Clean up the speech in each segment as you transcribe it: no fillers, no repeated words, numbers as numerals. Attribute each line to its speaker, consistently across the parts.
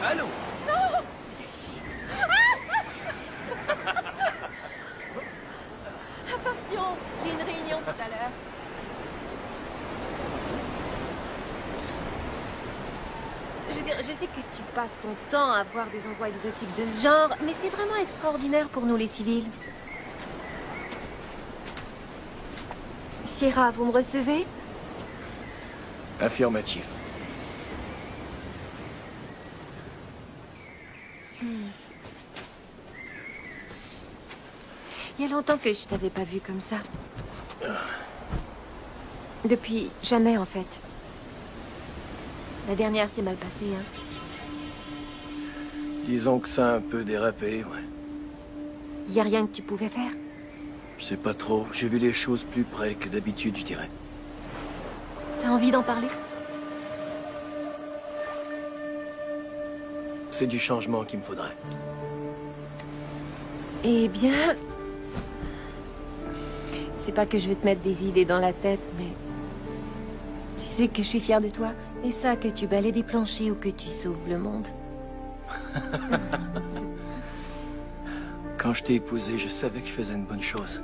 Speaker 1: Allô?
Speaker 2: Non!
Speaker 1: Viens ici.
Speaker 2: Attention, j'ai une réunion tout à l'heure. Je veux dire, je sais que tu passes ton temps à voir des endroits exotiques de ce genre, mais c'est vraiment extraordinaire pour nous les civils. Sierra, vous me recevez?
Speaker 1: Affirmatif.
Speaker 2: Il y a longtemps que je t'avais pas vu comme ça. Depuis jamais, en fait. La dernière s'est mal passée, hein.
Speaker 1: Disons que ça a un peu dérapé, ouais.
Speaker 2: Y a rien que tu pouvais faire?
Speaker 1: Je sais pas trop. J'ai vu les choses plus près que d'habitude, je dirais.
Speaker 2: T'as envie d'en parler?
Speaker 1: C'est du changement qu'il me faudrait.
Speaker 2: Eh bien... C'est pas que je veux te mettre des idées dans la tête, mais... Tu sais que je suis fière de toi. Et ça, que tu balaies des planchers ou que tu sauves le monde.
Speaker 1: Quand je t'ai épousé, je savais que je faisais une bonne chose.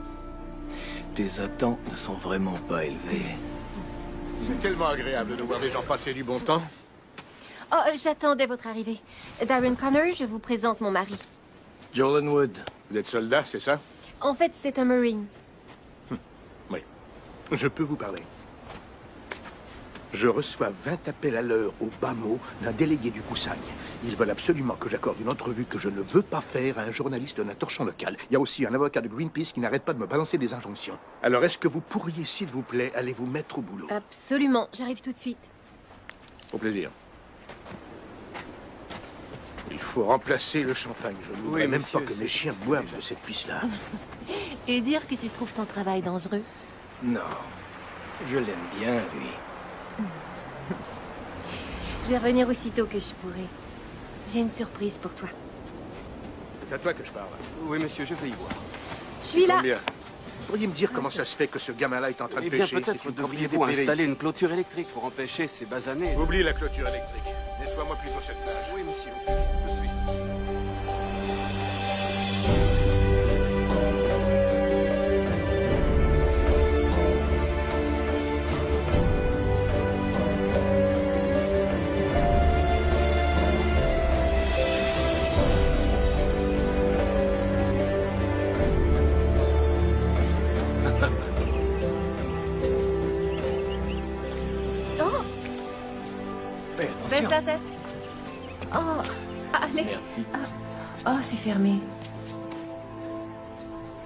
Speaker 1: Tes attentes ne sont vraiment pas élevées.
Speaker 3: C'est tellement agréable de voir des gens passer du bon temps.
Speaker 2: Oh, j'attendais votre arrivée. Darren Connor, je vous présente mon mari.
Speaker 1: Jolan Wood.
Speaker 3: Vous êtes soldat, c'est ça?
Speaker 2: En fait, c'est un Marine.
Speaker 3: Oui. Je peux vous parler. Je reçois 20 appels à l'heure au bas mot d'un délégué du Koussaï. Ils veulent absolument que j'accorde une entrevue que je ne veux pas faire à un journaliste d'un torchon local. Il y a aussi un avocat de Greenpeace qui n'arrête pas de me balancer des injonctions. Alors, est-ce que vous pourriez, s'il vous plaît, aller vous mettre au boulot?
Speaker 2: Absolument, j'arrive tout de suite.
Speaker 3: Au plaisir. Il faut remplacer le champagne. Je ne voudrais même
Speaker 1: monsieur,
Speaker 3: pas que
Speaker 1: c'est-
Speaker 3: mes chiens
Speaker 1: c'est
Speaker 3: boivent
Speaker 1: déjà-
Speaker 3: de cette pisse-là.
Speaker 2: Et dire que tu trouves ton travail dangereux.
Speaker 1: Non. Je l'aime bien, lui.
Speaker 2: Je vais revenir aussitôt que je pourrai. J'ai une surprise pour toi.
Speaker 3: C'est à toi que je parle.
Speaker 4: Oui, monsieur, je vais y voir.
Speaker 2: Je suis là.
Speaker 3: Combien? Vous pourriez me dire comment ça se fait que ce gamin-là est en train de
Speaker 4: Eh bien,
Speaker 3: pêcher?
Speaker 4: peut-être
Speaker 3: C'est une
Speaker 4: devriez-vous
Speaker 3: propriété
Speaker 4: installer
Speaker 3: privée.
Speaker 4: une clôture électrique pour empêcher ces basanés.
Speaker 3: Oublie la clôture électrique. Nettoie-moi plutôt cette plage.
Speaker 4: Oui, monsieur. Tout de suite.
Speaker 2: Oh,
Speaker 1: Fais
Speaker 2: baisse
Speaker 1: attention.
Speaker 2: la tête. Oh, allez.
Speaker 1: Merci.
Speaker 2: Oh, c'est fermé.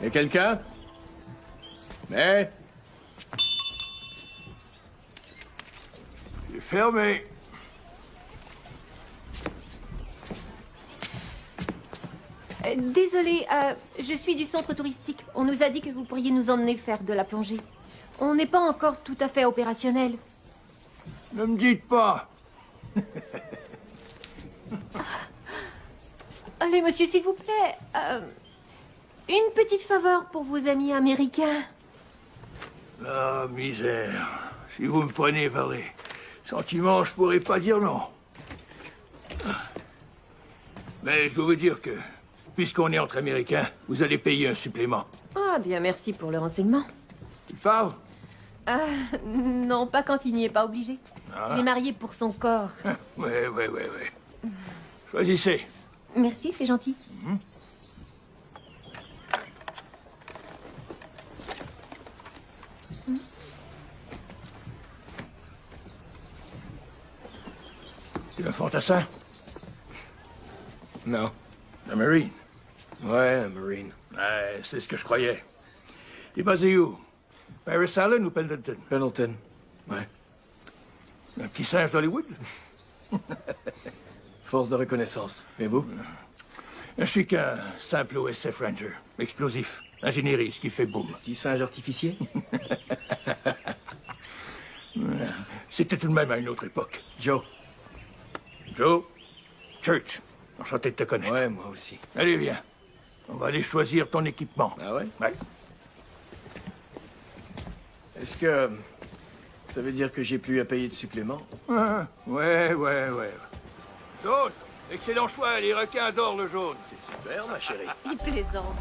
Speaker 1: Y a quelqu'un? Mais... C'est fermé.
Speaker 2: Désolée, je suis du centre touristique. On nous a dit que vous pourriez nous emmener faire de la plongée. On n'est pas encore tout à fait opérationnel.
Speaker 1: Ne me dites pas.
Speaker 2: Allez, monsieur, s'il vous plaît. Une petite faveur pour vos amis américains.
Speaker 5: Ah, misère. Si vous me prenez vers les sentiments, je pourrais pas dire non. Mais je dois vous dire que, puisqu'on est entre Américains, vous allez payer un supplément.
Speaker 2: Ah, bien, merci pour le renseignement.
Speaker 5: Tu parles?
Speaker 2: Non, pas quand il n'y est pas obligé. Je l'ai marié pour son corps.
Speaker 5: Ouais. Choisissez.
Speaker 2: Merci, c'est gentil.
Speaker 5: Tu es un fantassin?
Speaker 1: Non.
Speaker 5: Un Marine?
Speaker 1: Ouais, un Marine.
Speaker 5: Ouais, c'est ce que je croyais. T'es basé où? Paris Allen ou Pendleton?
Speaker 1: Pendleton. Ouais.
Speaker 5: Un petit singe d'Hollywood?
Speaker 1: Force de reconnaissance. Et vous?
Speaker 5: Je suis qu'un simple OSF Ranger. Explosif. Ingénierie, ce qui fait boum.
Speaker 1: Petit singe artificier?
Speaker 5: C'était tout de même à une autre époque.
Speaker 1: Joe.
Speaker 5: Joe? Church. Enchanté de te connaître.
Speaker 1: Ouais, moi aussi.
Speaker 5: Allez, viens. On va aller choisir ton équipement.
Speaker 1: Ah ouais?
Speaker 5: Ouais.
Speaker 1: Est-ce que... ça veut dire que j'ai plus à payer de supplément?
Speaker 5: Ouais. D'autres? Excellent choix, les requins adorent le jaune.
Speaker 1: C'est super, ma chérie.
Speaker 2: Il plaisante.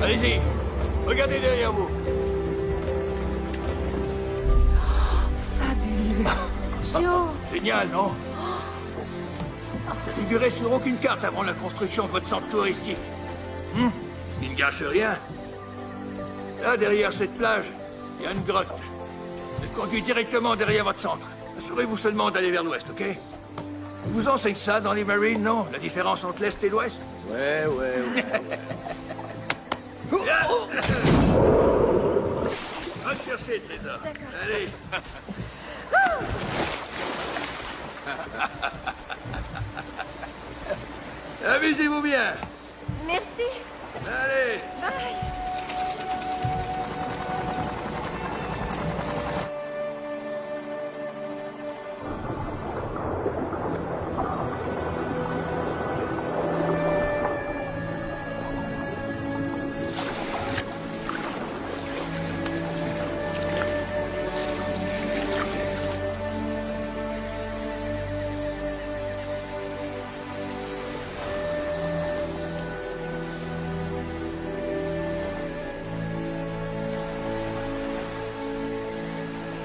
Speaker 5: Allez-y, regardez derrière vous.
Speaker 2: Fabuleux. Joe.
Speaker 5: Génial, non? Figurez sur aucune carte avant la construction de votre centre touristique. Il ne gâche rien. Là, derrière cette plage, il y a une grotte. Elle conduit directement derrière votre centre. Assurez-vous seulement d'aller vers l'ouest, ok? Ils vous enseignent ça dans les Marines, non? La différence entre l'est et l'ouest?
Speaker 1: Ouais.
Speaker 5: Va chercher le trésor. Allez. Amusez-vous bien.
Speaker 2: Merci.
Speaker 5: Allez.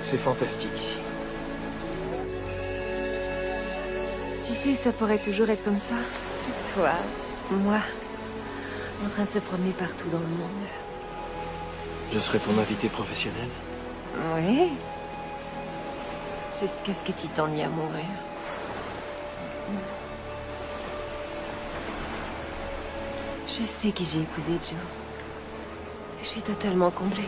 Speaker 1: C'est fantastique ici.
Speaker 2: Tu sais, ça pourrait toujours être comme ça. Toi, moi, en train de se promener partout dans le monde.
Speaker 1: Je serai ton invité professionnel.
Speaker 2: Oui. Jusqu'à ce que tu t'ennuies à mourir. Je sais qui j'ai épousé, Joe. Je suis totalement comblée.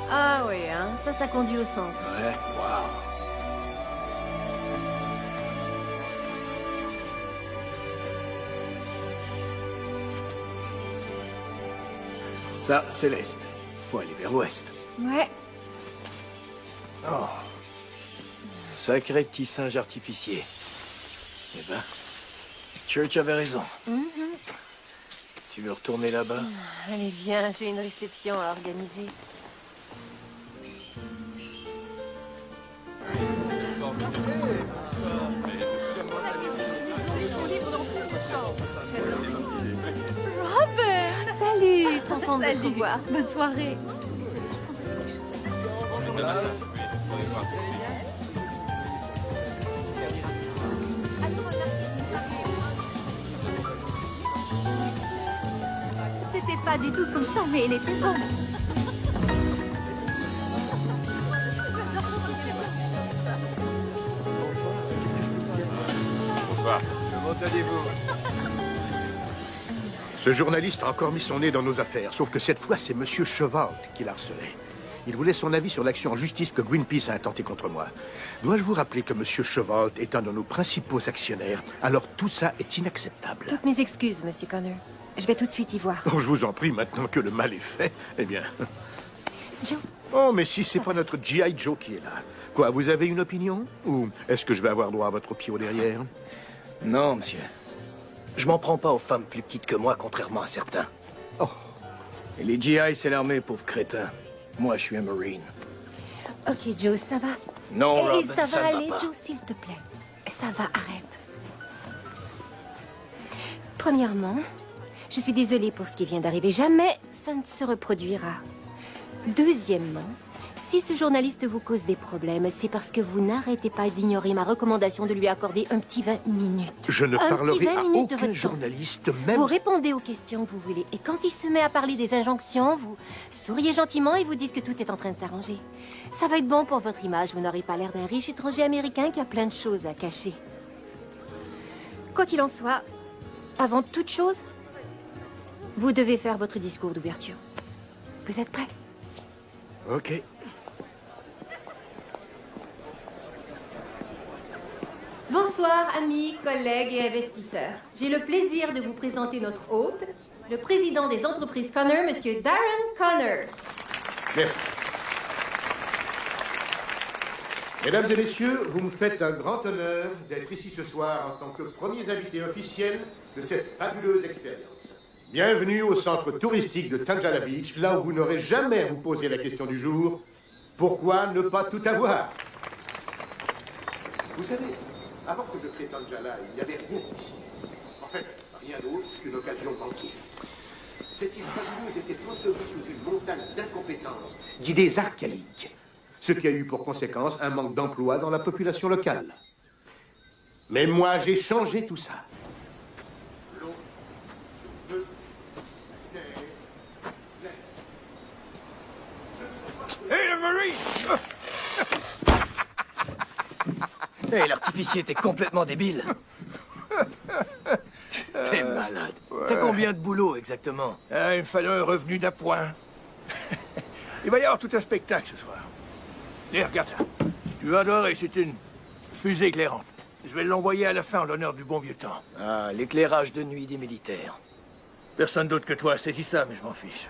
Speaker 2: Ah oui, hein, ça conduit au centre.
Speaker 1: Ouais, waouh. Ça, c'est l'Est. Faut aller vers l'Ouest.
Speaker 2: Ouais.
Speaker 1: Oh. Sacré petit singe artificier. Eh ben, Church avait raison. Tu veux retourner là-bas?
Speaker 2: Allez, viens, j'ai une réception à organiser.
Speaker 6: Robert!
Speaker 2: Salut, content de te
Speaker 6: Salut.
Speaker 2: revoir.
Speaker 6: Bonne soirée.
Speaker 2: C'était pas du tout comme ça, mais il était bon.
Speaker 4: Bonsoir. Comment allez-vous?
Speaker 3: Ce journaliste a encore mis son nez dans nos affaires, sauf que cette fois, c'est Monsieur Chevalt qui l'a harcelé. Il voulait son avis sur l'action en justice que Greenpeace a intentée contre moi. Dois-je vous rappeler que Monsieur Chevalt est un de nos principaux actionnaires? Alors tout ça est inacceptable.
Speaker 2: Toutes mes excuses, Monsieur Connor. Je vais tout de suite y voir.
Speaker 3: Oh, je vous en prie, maintenant que le mal est fait, eh bien...
Speaker 2: Joe,
Speaker 3: Oh, mais si c'est pas notre G.I. Joe qui est là. Quoi, vous avez une opinion? Ou est-ce que je vais avoir droit à votre pied au derrière?
Speaker 1: Non, monsieur. Je m'en prends pas aux femmes plus petites que moi, contrairement à certains.
Speaker 3: Oh.
Speaker 1: Et les GI, c'est l'armée, pauvre crétin. Moi, je suis un Marine.
Speaker 2: ok, Joe, ça va.
Speaker 1: Non,
Speaker 2: Et
Speaker 1: Rob,
Speaker 2: ça
Speaker 1: ça
Speaker 2: va
Speaker 1: ne
Speaker 2: aller,
Speaker 1: va pas.
Speaker 2: Joe, s'il te plaît. Ça va, arrête. Premièrement, je suis désolée pour ce qui vient d'arriver. Jamais ça ne se reproduira. Deuxièmement, Si ce journaliste vous cause des problèmes, c'est parce que vous n'arrêtez pas d'ignorer ma recommandation de lui accorder un petit 20 minutes.
Speaker 3: Je ne
Speaker 2: Un
Speaker 3: parlerai
Speaker 2: petit 20
Speaker 3: à
Speaker 2: minutes de
Speaker 3: aucun
Speaker 2: votre temps.
Speaker 3: journaliste, même...
Speaker 2: Vous répondez aux questions que vous voulez. Et quand il se met à parler des injonctions, vous souriez gentiment et vous dites que tout est en train de s'arranger. Ça va être bon pour votre image. Vous n'aurez pas l'air d'un riche étranger américain qui a plein de choses à cacher. Quoi qu'il en soit, avant toute chose, vous devez faire votre discours d'ouverture. Vous êtes prêts?
Speaker 3: Ok.
Speaker 2: Bonsoir, amis, collègues et investisseurs. J'ai le plaisir de vous présenter notre hôte, le président des entreprises Connor, Monsieur Darren Connor.
Speaker 6: Merci. Mesdames et messieurs, vous me faites un grand honneur d'être ici ce soir en tant que premiers invités officiels de cette fabuleuse expérience. Bienvenue au centre touristique de Tanjala Beach, là où vous n'aurez jamais à vous poser la question du jour, pourquoi ne pas tout avoir? Vous savez, avant que je crée Tanjala, il n'y avait rien ici. En fait, rien d'autre qu'une occasion banquière. Cette île fabuleuse était ensevelie sous une montagne d'incompétence, d'idées archaïques, ce qui a eu pour conséquence un manque d'emploi dans la population locale. Mais moi, j'ai changé tout ça. L'eau, le feu,
Speaker 5: Hey, le Marine!
Speaker 1: Hé, l'artificier était complètement débile. T'es malade. T'as combien de boulot exactement?
Speaker 5: Il me fallait un revenu d'appoint. Il va y avoir tout un spectacle ce soir. Et regarde ça. Tu vas adorer, c'est une fusée éclairante. Je vais l'envoyer à la fin en l'honneur du bon vieux temps.
Speaker 1: Ah, l'éclairage de nuit des militaires.
Speaker 5: Personne d'autre que toi a saisi ça, mais je m'en fiche.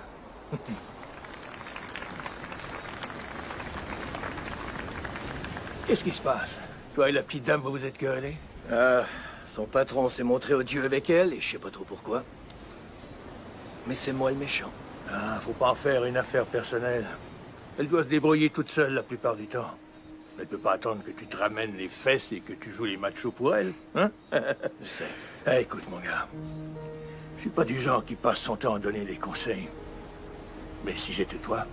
Speaker 5: Qu'est-ce qui se passe? Toi et la petite dame, vous vous êtes querellés?
Speaker 1: Son patron s'est montré odieux avec elle, et je sais pas trop pourquoi. Mais c'est moi le méchant.
Speaker 5: Ah, faut pas en faire une affaire personnelle. Elle doit se débrouiller toute seule la plupart du temps. Elle peut pas attendre que tu te ramènes les fesses et que tu joues les machos pour elle, hein?
Speaker 1: Je sais.
Speaker 5: Écoute, mon gars. Je suis pas du genre qui passe son temps à donner des conseils. Mais si j'étais toi,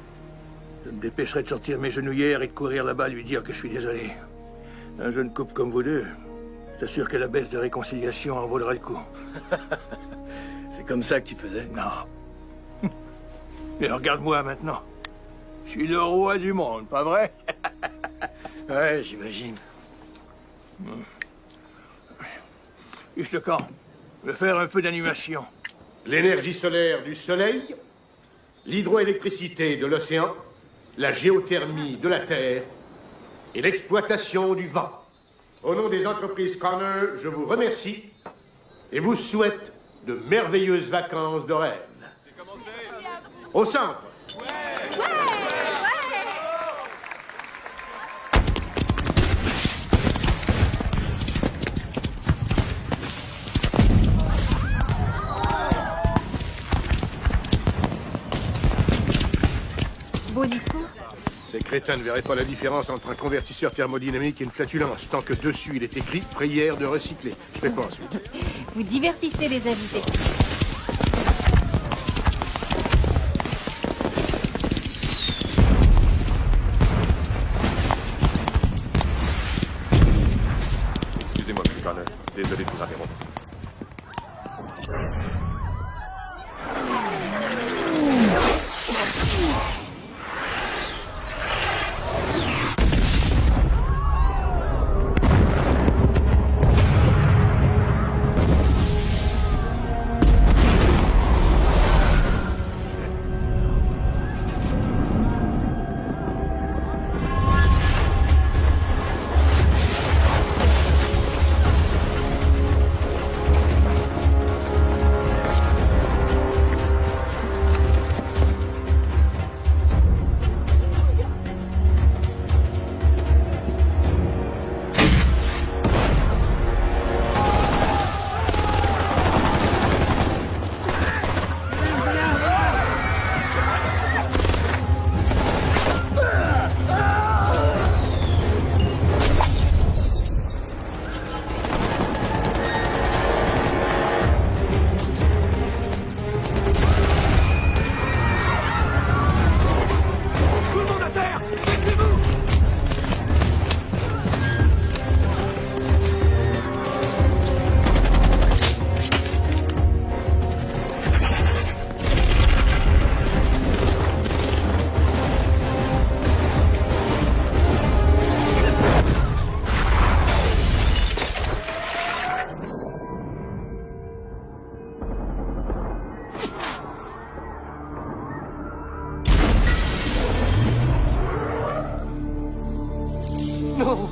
Speaker 5: je me dépêcherais de sortir mes genouillères et de courir là-bas lui dire que je suis désolé. Un jeune couple comme vous deux, je t'assure que la baisse de réconciliation en vaudra le coup.
Speaker 1: C'est comme ça que tu faisais?
Speaker 5: Non. Et regarde-moi maintenant. Je suis le roi du monde, pas vrai?
Speaker 1: Ouais, j'imagine.
Speaker 5: Juste le camp. Je vais faire un peu d'animation.
Speaker 6: l'énergie solaire du soleil, l'hydroélectricité de l'océan, la géothermie de la terre et l'exploitation du vent. Au nom des entreprises Connor, je vous remercie et vous souhaite de merveilleuses vacances de rêve. Au centre.
Speaker 2: Beau discours.
Speaker 3: Ces crétins ne verraient pas la différence entre un convertisseur thermodynamique et une flatulence, tant que dessus il est écrit « Prière de recycler ». Je fais pas ensuite.
Speaker 2: Vous divertissez les invités.
Speaker 7: Excusez-moi, M. Connor. Désolé de vous interrompre.
Speaker 1: Non!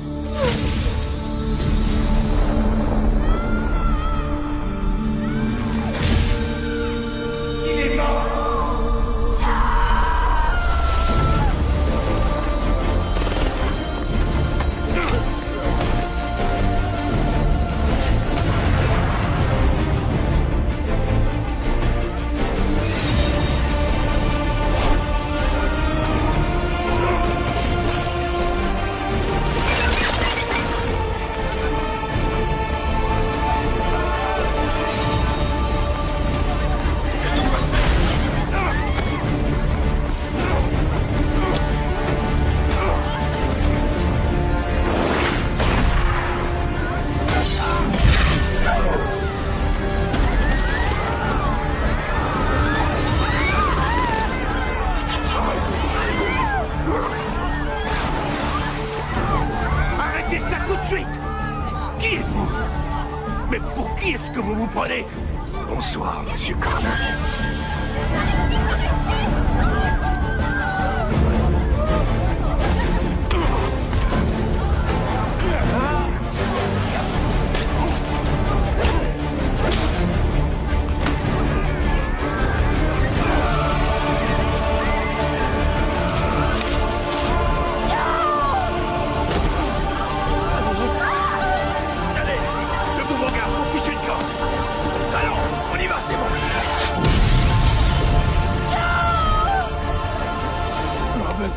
Speaker 5: Il est mort! Arrêtez ça tout de suite! Qui êtes-vous? Mais pour qui est-ce que vous vous prenez?
Speaker 6: Bonsoir, Monsieur Connor.
Speaker 5: Allez, debout mon gars, pour ficher le camp! Alors, on y va, c'est bon! Robin!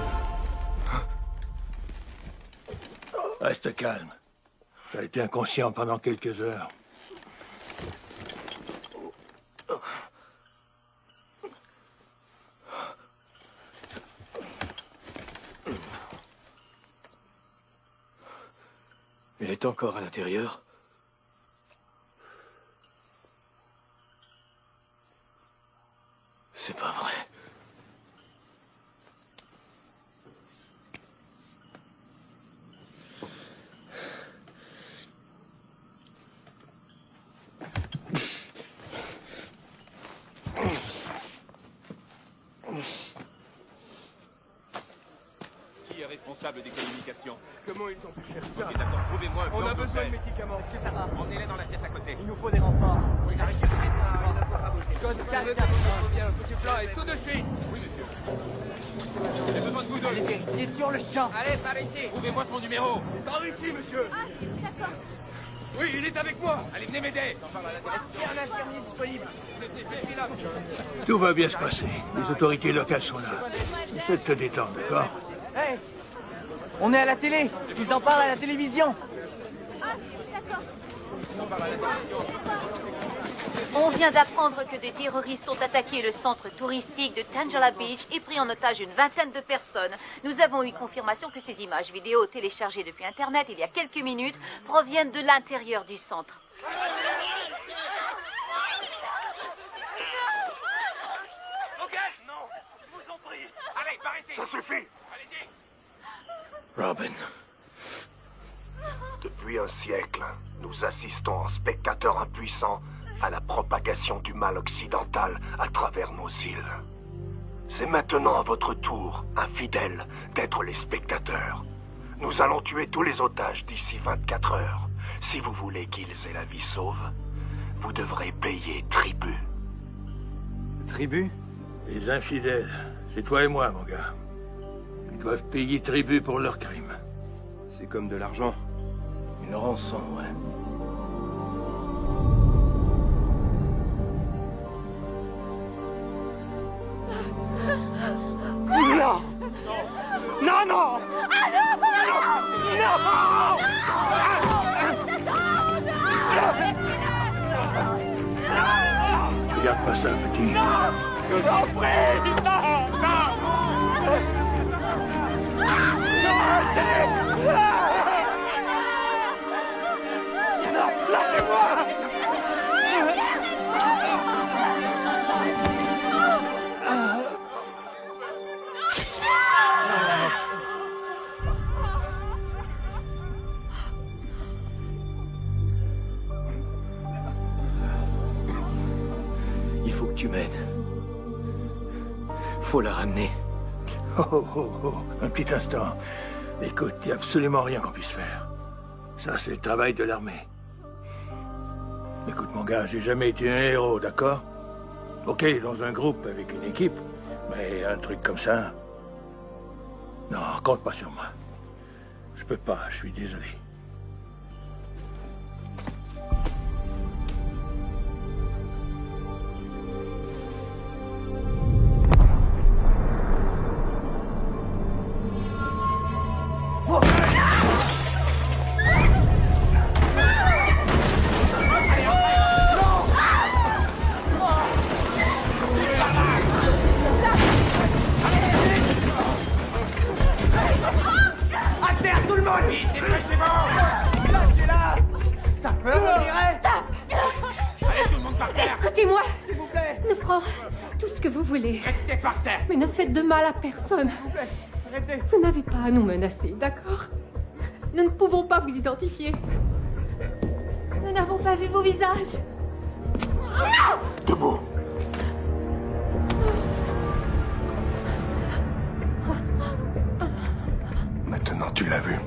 Speaker 5: Reste calme. Tu as été inconscient pendant quelques heures.
Speaker 1: Il est encore à l'intérieur? C'est pas vrai.
Speaker 7: Qui est responsable des communications?
Speaker 4: Comment ils ont pu faire ça?
Speaker 7: Ok, d'accord, trouvez-moi un
Speaker 4: On
Speaker 7: plan
Speaker 4: a
Speaker 7: de
Speaker 4: besoin de
Speaker 7: fait.
Speaker 4: médicaments.
Speaker 8: Est-ce que ça va?
Speaker 7: Emmenez-les dans la pièce à côté.
Speaker 8: Il nous faut des renforts.
Speaker 4: Oui, j'arrive chercher. Code 4, petit plan et tout de suite.
Speaker 7: Oui, monsieur. J'ai besoin de vous deux.
Speaker 8: Allez vérifier sur le champ.
Speaker 4: Allez, par ici.
Speaker 7: Trouvez-moi son numéro.
Speaker 4: Par ici, monsieur.
Speaker 2: Ah, d'accord.
Speaker 4: Oui, il est avec moi.
Speaker 7: Allez, venez m'aider.
Speaker 8: Il y a un infirmier disponible.
Speaker 4: Je suis là, monsieur.
Speaker 5: Tout va bien se passer. Les autorités locales sont là. Essaie de te détendre, d'accord?
Speaker 8: Hey, on est à la télé. Ils en parlent à la télévision.
Speaker 9: On vient d'apprendre que des terroristes ont attaqué le centre touristique de Tangela Beach et pris en otage une vingtaine de personnes. Nous avons eu confirmation que ces images vidéo téléchargées depuis Internet il y a quelques minutes proviennent de l'intérieur du centre.
Speaker 5: Ok? Non, je vous en prie. Allez, par ici.
Speaker 6: Ça suffit!
Speaker 5: Allez-y.
Speaker 1: Robin.
Speaker 6: Depuis un siècle, nous assistons en spectateurs impuissants à la propagation du mal occidental à travers nos îles. C'est maintenant à votre tour, infidèles, d'être les spectateurs. Nous allons tuer tous les otages d'ici 24 heures. Si vous voulez qu'ils aient la vie sauve, vous devrez payer tribut.
Speaker 8: Tribu?
Speaker 5: Les infidèles, c'est toi et moi, mon gars. Ils doivent payer tribut pour leurs crimes.
Speaker 4: C'est comme de l'argent.
Speaker 1: Une rançon, ouais.
Speaker 8: Non! Non, non!
Speaker 5: Regarde pas ça, petit.
Speaker 8: Je vous en prie! Non! Non! Non, arrêtez! Non, lâchez-moi!
Speaker 1: Il faut que tu m'aides. Faut la ramener.
Speaker 5: Oh, oh, oh, un petit instant. Écoute, il n'y a absolument rien qu'on puisse faire. Ça, c'est le travail de l'armée. Écoute, mon gars, j'ai jamais été un héros, d'accord? Ok, dans un groupe, avec une équipe, mais un truc comme ça... Non, compte pas sur moi. Je peux pas, je suis désolé.
Speaker 2: Écoutez-moi, s'il vous plaît. Nous ferons tout ce que vous voulez.
Speaker 4: Restez par terre.
Speaker 2: Mais ne faites de mal à personne.
Speaker 8: S'il vous plaît, arrêtez.
Speaker 2: Vous n'avez pas à nous menacer, d'accord? Nous ne pouvons pas vous identifier. Nous n'avons pas vu vos visages.
Speaker 6: Debout.
Speaker 3: Maintenant, tu l'as vu.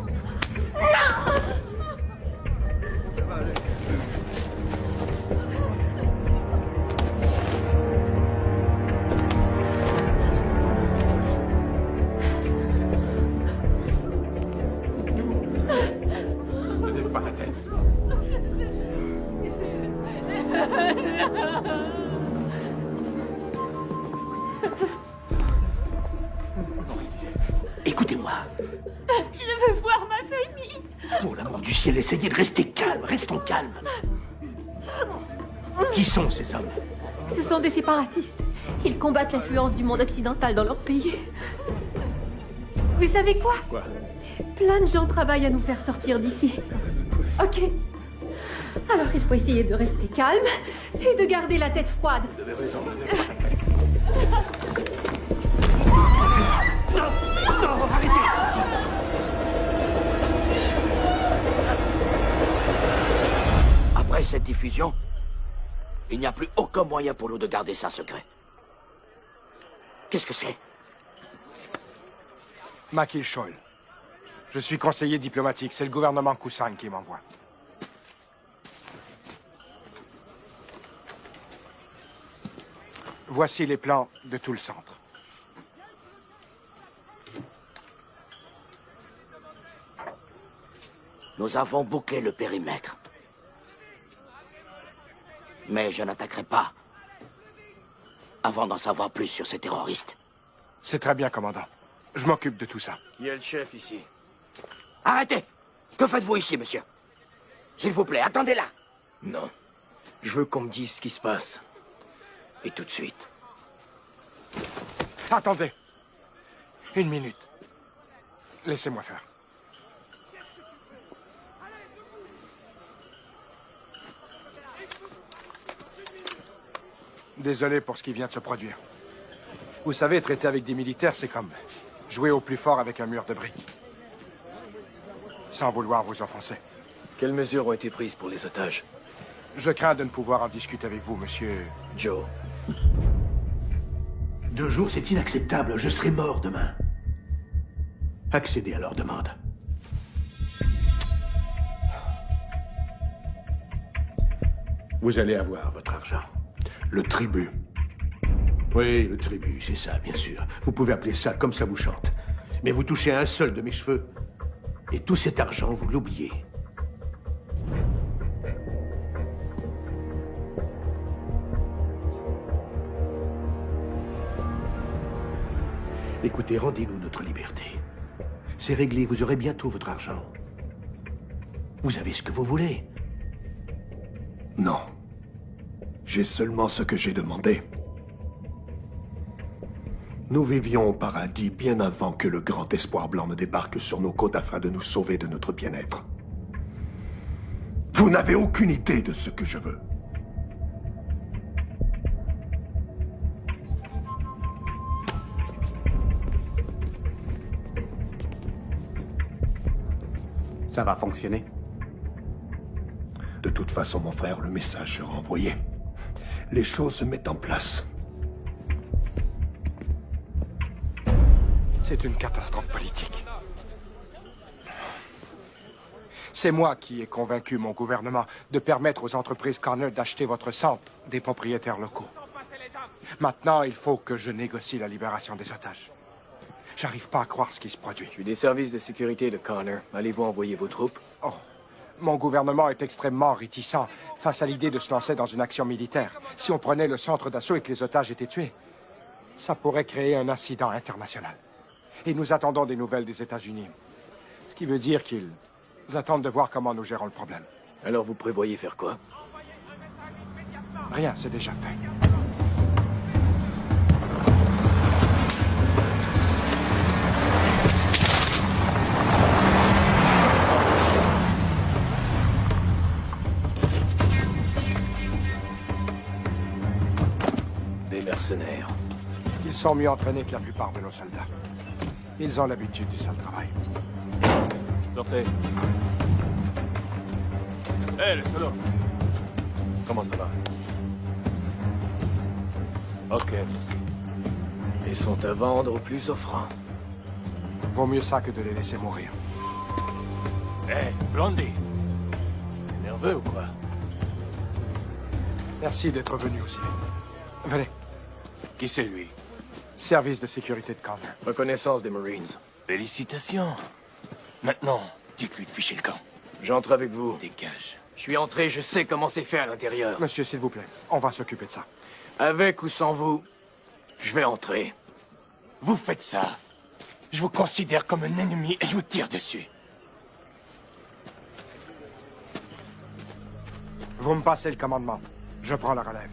Speaker 6: Ne lève pas la tête. Écoutez-moi.
Speaker 2: Je veux voir ma famille.
Speaker 6: Pour l'amour du ciel, essayez de rester calme. Restons calmes. Qui sont ces hommes?
Speaker 2: Ce sont des séparatistes. Ils combattent l'influence du monde occidental dans leur pays. Vous savez quoi?
Speaker 6: Quoi?
Speaker 2: Plein de gens travaillent à nous faire sortir d'ici. Ok. Alors il faut essayer de rester calme et de garder la tête froide.
Speaker 6: Vous avez raison, ne lève pas la tête. Non, non, arrêtez.
Speaker 1: Après cette diffusion, il n'y a plus aucun moyen pour nous de garder ça secret. Qu'est-ce que c'est?
Speaker 10: Makil Scholl. Je suis conseiller diplomatique. C'est le gouvernement Kusang qui m'envoie. Voici les plans de tout le centre.
Speaker 1: Nous avons bouclé le périmètre. Mais je n'attaquerai pas avant d'en savoir plus sur ces terroristes.
Speaker 10: C'est très bien, commandant. Je m'occupe de tout ça.
Speaker 1: Qui est le chef ici? Arrêtez! Que faites-vous ici, monsieur? S'il vous plaît, attendez là! Non. Je veux qu'on me dise ce qui se passe. Et tout de suite.
Speaker 10: Attendez. Une minute. Laissez-moi faire. Désolé pour ce qui vient de se produire. Vous savez, traiter avec des militaires, c'est comme jouer au plus fort avec un mur de briques. Sans vouloir vous offenser.
Speaker 1: Quelles mesures ont été prises pour les otages?
Speaker 10: Je crains de ne pouvoir en discuter avec vous, monsieur...
Speaker 1: Joe.
Speaker 6: 2 jours, c'est inacceptable. Je serai mort demain. Accédez à leur demande. Vous allez avoir votre argent. Le tribut. Oui, le tribut, c'est ça, bien sûr. Vous pouvez appeler ça comme ça vous chante. Mais vous touchez un seul de mes cheveux, et tout cet argent, vous l'oubliez. Écoutez, rendez-nous notre liberté. C'est réglé, vous aurez bientôt votre argent. Vous avez ce que vous voulez.
Speaker 3: Non. J'ai seulement ce que j'ai demandé. Nous vivions au paradis bien avant que le grand espoir blanc ne débarque sur nos côtes afin de nous sauver de notre bien-être. Vous n'avez aucune idée de ce que je veux.
Speaker 11: Ça va fonctionner?
Speaker 3: De toute façon, mon frère, le message sera envoyé. Les choses se mettent en place.
Speaker 10: C'est une catastrophe politique. C'est moi qui ai convaincu mon gouvernement de permettre aux entreprises Connor d'acheter votre centre des propriétaires locaux. Maintenant, il faut que je négocie la libération des otages. J'arrive pas à croire ce qui se produit.
Speaker 1: Je suis des services de sécurité de Connor. Allez-vous envoyer vos troupes?
Speaker 10: Oh, mon gouvernement est extrêmement réticent face à l'idée de se lancer dans une action militaire. Si on prenait le centre d'assaut et que les otages étaient tués, ça pourrait créer un incident international. Et nous attendons des nouvelles des États-Unis. Ce qui veut dire qu'ils attendent de voir comment nous gérons le problème.
Speaker 1: Alors vous prévoyez faire quoi?
Speaker 10: Rien, c'est déjà fait.
Speaker 1: Des mercenaires.
Speaker 10: Ils sont mieux entraînés que la plupart de nos soldats. Ils ont l'habitude du sale travail.
Speaker 7: Sortez. Hé, le solo. Comment ça va? Ok, merci.
Speaker 1: Ils sont à vendre au plus offrant.
Speaker 10: Vaut mieux ça que de les laisser mourir.
Speaker 7: Hé, Blondie. T'es nerveux ou quoi?
Speaker 10: Merci d'être venu aussi. Venez.
Speaker 7: Qui c'est, lui?
Speaker 10: Service de sécurité de Connor.
Speaker 1: Reconnaissance des Marines.
Speaker 7: Félicitations. Maintenant, dites-lui de ficher le camp.
Speaker 1: J'entre avec vous.
Speaker 7: Dégage.
Speaker 1: Je suis entré, je sais comment c'est fait à l'intérieur.
Speaker 10: Monsieur, s'il vous plaît, on va s'occuper de ça.
Speaker 1: Avec ou sans vous, je vais entrer.
Speaker 7: Vous faites ça. Je vous considère comme un ennemi et je vous tire dessus.
Speaker 10: Vous me passez le commandement. Je prends la relève.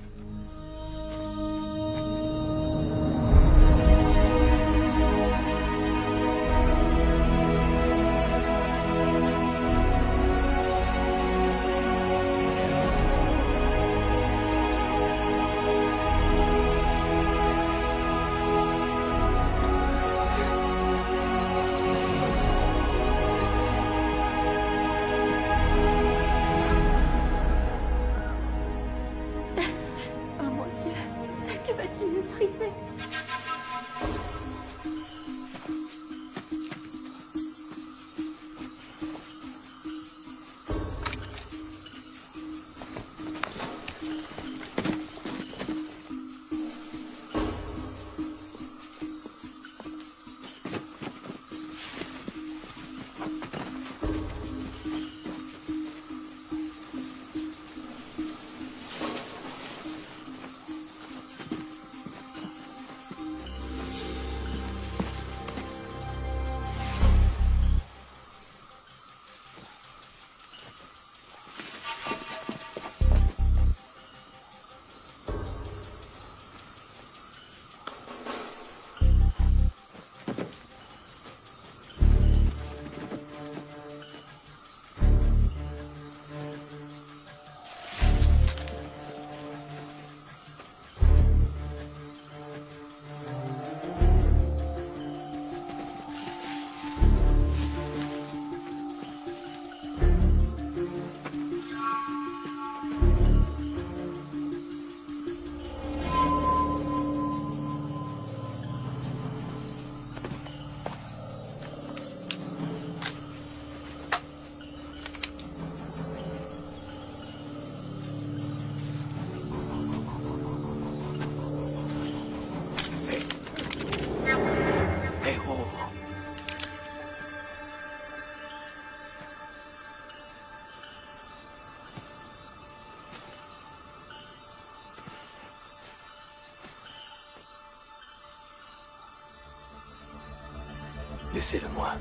Speaker 1: Laissez-le-moi.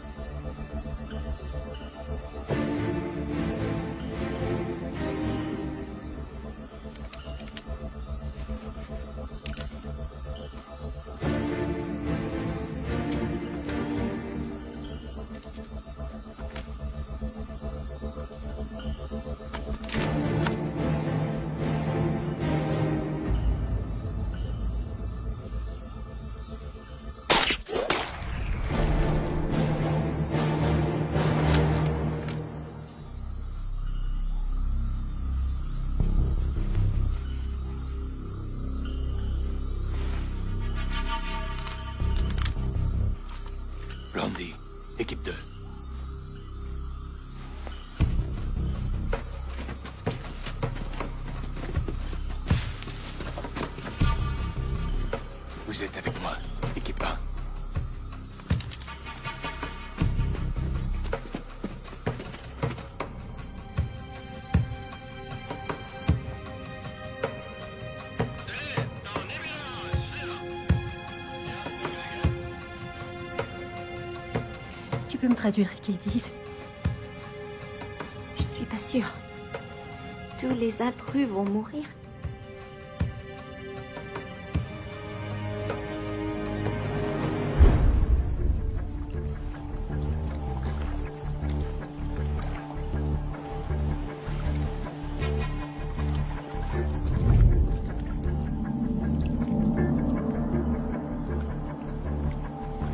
Speaker 7: Vous êtes avec moi, équipe 1.
Speaker 2: Tu peux me traduire ce qu'ils disent?
Speaker 12: Je suis pas sûre. Tous les intrus vont mourir.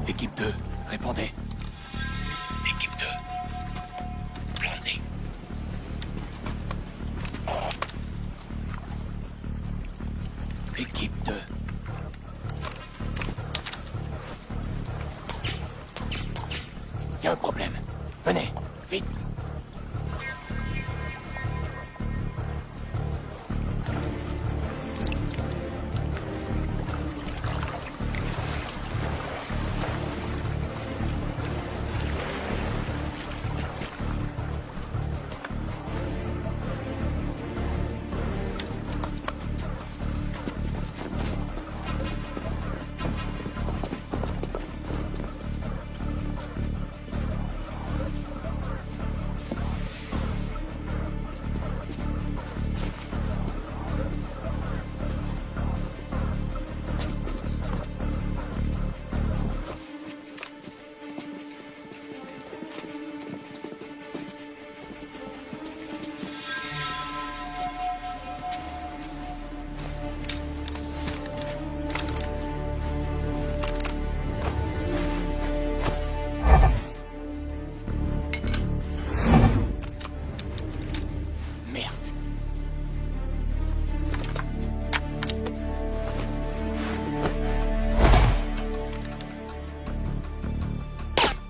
Speaker 7: Équipe 2, répondez. Équipe 2. Planté. Équipe 2. Il y a un problème. Venez, vite.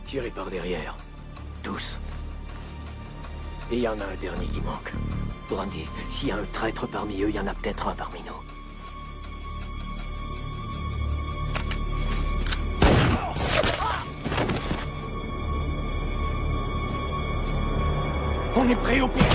Speaker 1: Tirez par derrière. Tous. Et il y en a un dernier qui manque. Brandy, s'il y a un traître parmi eux, il y en a peut-être un parmi nous.
Speaker 7: On est prêt au pire.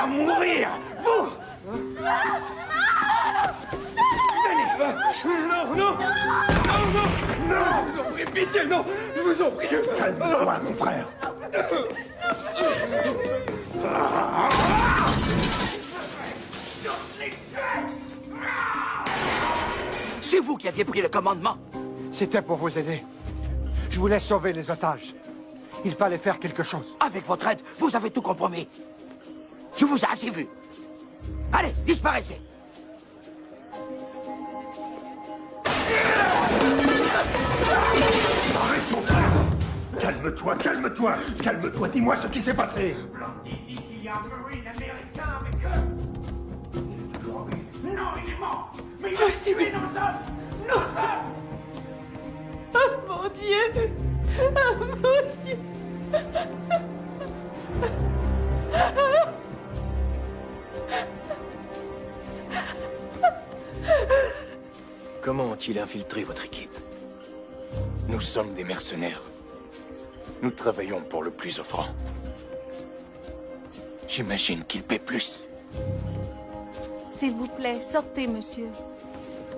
Speaker 3: à mourir! Vous! Venez! Non, non! Non, non! Non! Je vous en prie, pitié, non! Je vous en prie! Calme-toi, mon frère!
Speaker 1: C'est vous qui aviez pris le commandement.
Speaker 10: C'était pour vous aider. Je voulais sauver les otages. Il fallait faire quelque chose.
Speaker 1: Avec votre aide, vous avez tout compromis. Je vous ai assez vu. Allez, disparaissez.
Speaker 3: Arrête, mon frère! Calme-toi, calme-toi! Calme-toi, dis-moi ce qui s'est passé!
Speaker 5: Blondie dit qu'il y a un Marine américain avec eux. Il est toujours en vie. Non, il est mort. Mais il a tué nos hommes. Nos hommes.
Speaker 2: Oh mon Dieu! Oh mon Dieu!
Speaker 7: Comment ont-ils infiltré votre équipe? Nous sommes des mercenaires. Nous travaillons pour le plus offrant. J'imagine qu'ils paient plus.
Speaker 12: S'il vous plaît, sortez, monsieur.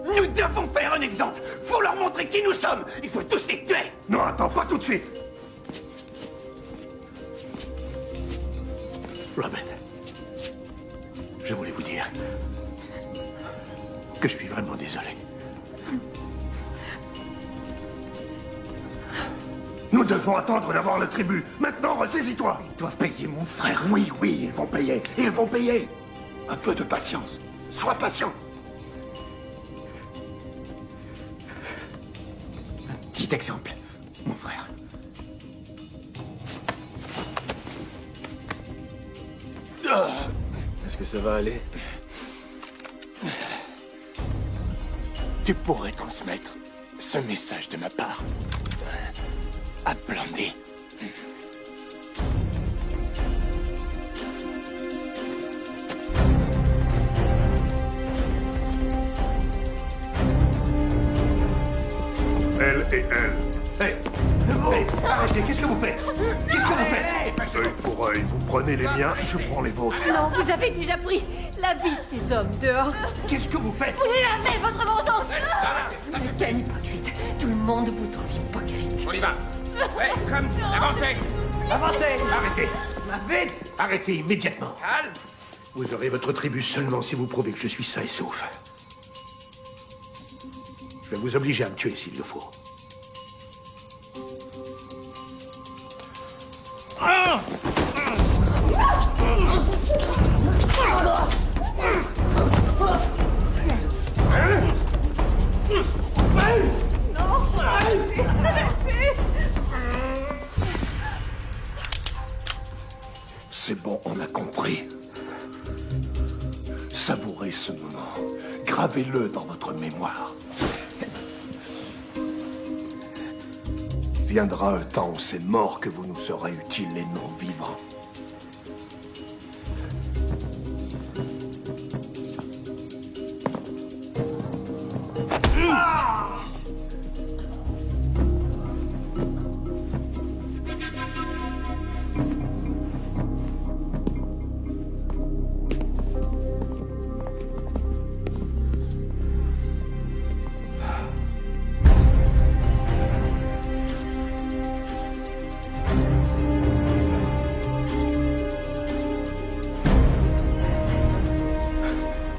Speaker 5: Nous devons faire un exemple. Faut leur montrer qui nous sommes. Il faut tous les tuer.
Speaker 3: Non, attends, pas tout de suite! Robin, je voulais vous dire que je suis vraiment désolé. Nous devons attendre d'avoir le tribut. Maintenant, ressaisis-toi.
Speaker 5: Ils doivent payer mon frère.
Speaker 3: Oui, oui, ils vont payer. Ils vont payer. Un peu de patience. Sois patient.
Speaker 5: Petit exemple, mon frère.
Speaker 7: Est-ce que ça va aller? Tu pourrais transmettre ce message de ma part à Blondie.
Speaker 3: Elle et elle.
Speaker 6: Hey, arrêtez, qu'est-ce que vous faites? Qu'est-ce que vous faites?
Speaker 3: Œil pour œil, vous prenez les miens, je prends les vôtres.
Speaker 2: Non, vous avez déjà pris la vie de ces hommes dehors.
Speaker 6: Qu'est-ce que vous faites?
Speaker 2: Vous l'avez, votre vengeance. Vous n'êtes qu'un hypocrite. Tout le monde vous trouve hypocrite.
Speaker 5: On y va. Ouais, comme ça. Avancez.
Speaker 6: Avancez!
Speaker 3: Arrêtez!
Speaker 6: Vite!
Speaker 3: Arrêtez immédiatement.
Speaker 5: Calme.
Speaker 3: Vous aurez votre tribu seulement si vous prouvez que je suis sain et sauf. Je vais vous obliger à me tuer s'il le faut. C'est bon, on a compris. Savourez ce moment. Gravez-le dans votre mémoire. Viendra un temps où c'est mort que vous nous serez utiles et non vivants.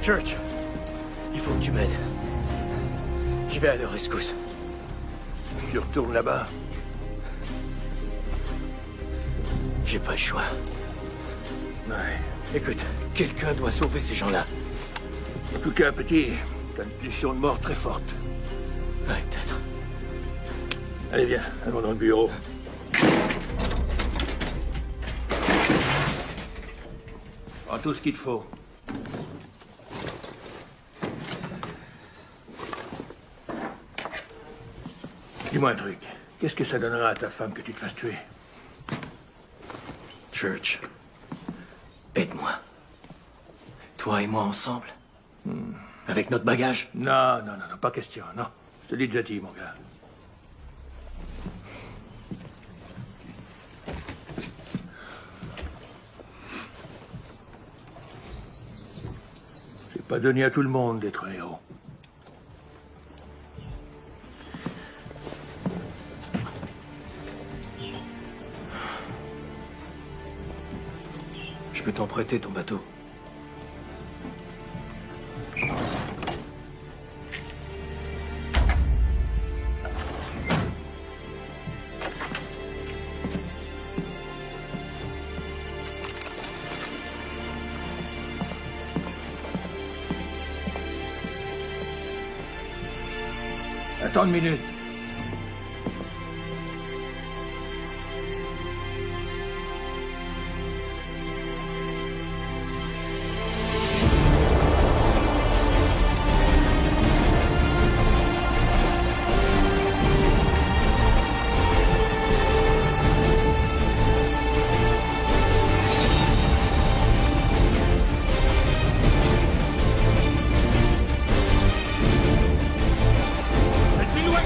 Speaker 7: Church, il faut que tu m'aides. Je vais à leur rescousse.
Speaker 3: Tu retournes là-bas.
Speaker 7: J'ai pas le choix. Ouais. Écoute, quelqu'un doit sauver ces gens-là.
Speaker 5: En tout cas, petit, t'as une pulsion de mort très forte.
Speaker 7: Ouais, peut-être.
Speaker 5: Allez, viens, allons dans le bureau. Prends tout ce qu'il te faut. Dis-moi un truc. Qu'est-ce que ça donnera à ta femme que tu te fasses tuer?
Speaker 7: Church, aide-moi. Toi et moi ensemble. Avec notre bagage.
Speaker 5: Non, non, non, non, pas question, non. Je te l'ai déjà dit, mon gars. pas donné à tout le monde d'être un héros. Je peux t'en prêter ton bateau. Attends une minute. Laisse-lui loin,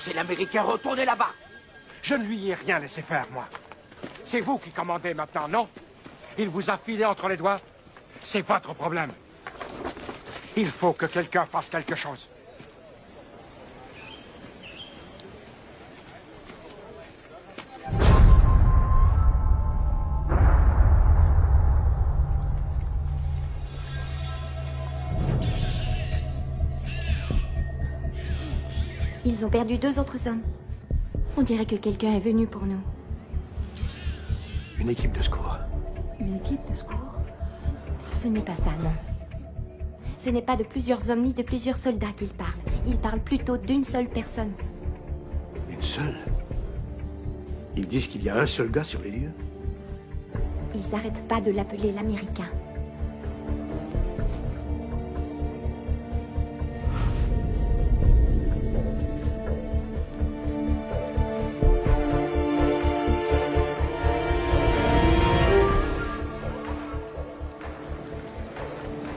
Speaker 1: Laissez l'Américain retourner là-bas.
Speaker 10: Je ne lui ai rien laissé faire, moi. C'est vous qui commandez maintenant, non? Il vous a filé entre les doigts? C'est votre problème. Il faut que quelqu'un fasse quelque chose.
Speaker 12: Ils ont perdu 2 autres hommes. On dirait que quelqu'un est venu pour nous.
Speaker 3: Une équipe de secours.
Speaker 12: Une équipe de secours? Ce n'est pas ça, non. Ce n'est pas de plusieurs hommes ni de plusieurs soldats qu'ils parlent. Ils parlent plutôt d'une seule personne.
Speaker 3: Une seule? Ils disent qu'il y a un seul gars sur les lieux?
Speaker 12: Ils n'arrêtent pas de l'appeler l'Américain.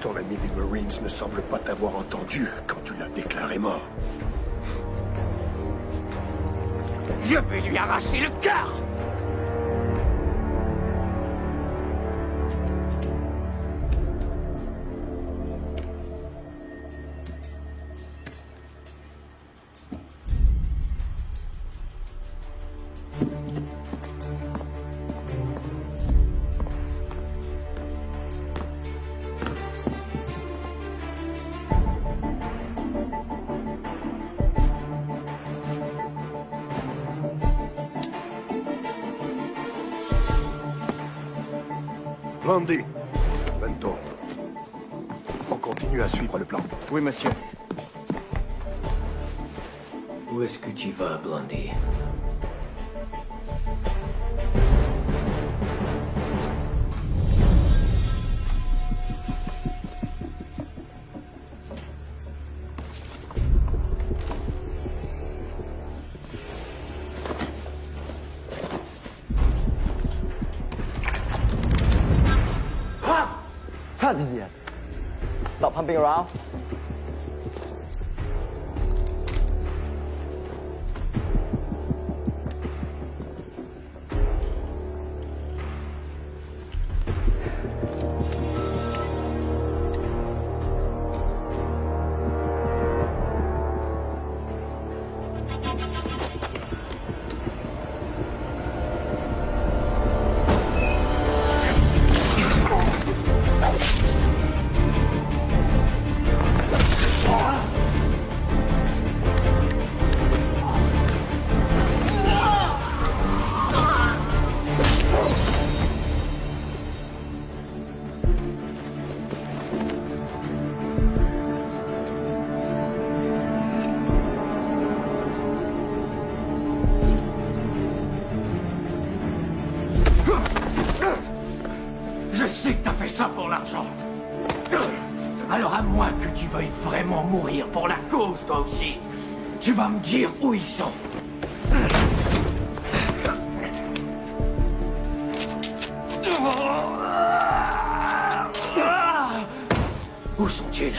Speaker 3: Ton ami des Marines ne semble pas t'avoir entendu quand tu l'as déclaré mort.
Speaker 1: Je vais lui arracher le cœur.
Speaker 3: Landy, Bento, on continue à suivre le plan.
Speaker 11: Oui, monsieur.
Speaker 7: Où est-ce que tu vas, Blondie?
Speaker 8: Stop pumping around.
Speaker 1: Je sais que t'as fait ça pour l'argent. Alors à moins que tu veuilles vraiment mourir pour la cause, toi aussi, tu vas me dire où ils sont. Où sont-ils?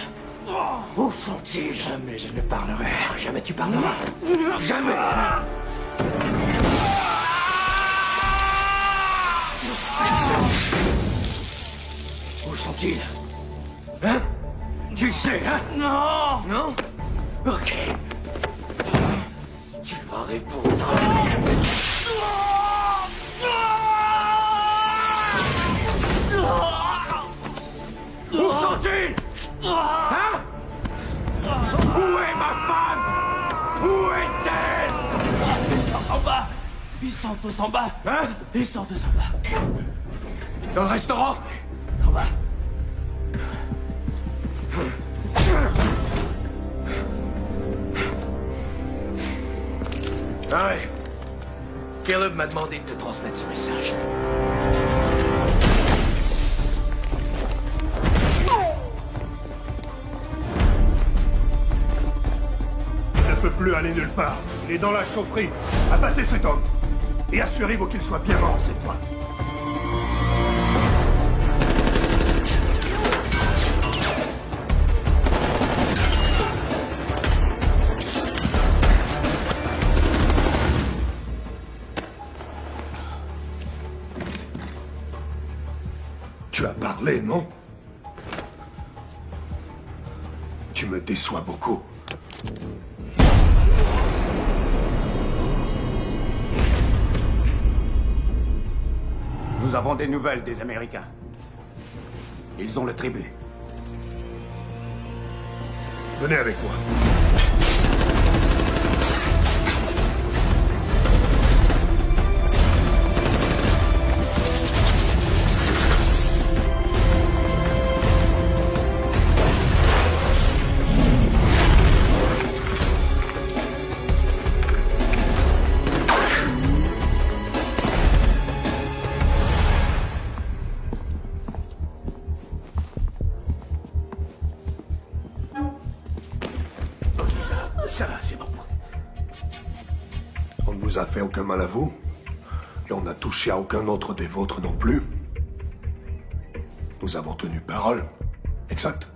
Speaker 1: Où sont-ils? Jamais je ne parlerai. Jamais tu parleras. Jamais. Où sont-ils? Hein? Tu sais, hein? Non! Non? Ok. Tu vas répondre. Où sont-ils? Hein? Où est ma femme? Où est-elle?
Speaker 5: Ils sont en bas. Ils sont tous en bas.
Speaker 1: Hein?
Speaker 5: Ils sont tous en bas.
Speaker 1: Dans le restaurant?
Speaker 5: En bas.
Speaker 1: Ah ouais. Caleb m'a demandé de te transmettre ce message.
Speaker 3: Il ne peut plus aller nulle part. Il est dans la chaufferie. Abattez cet homme. Et assurez-vous qu'il soit bien mort cette fois.
Speaker 13: parler, non? Tu me déçois beaucoup.
Speaker 11: Nous avons des nouvelles des Américains. Ils ont le tribut.
Speaker 13: Venez avec moi.
Speaker 3: Ça, c'est bon.
Speaker 13: On ne vous a fait aucun mal à vous. Et on n'a touché à aucun autre des vôtres non plus. Nous avons tenu parole. Exact.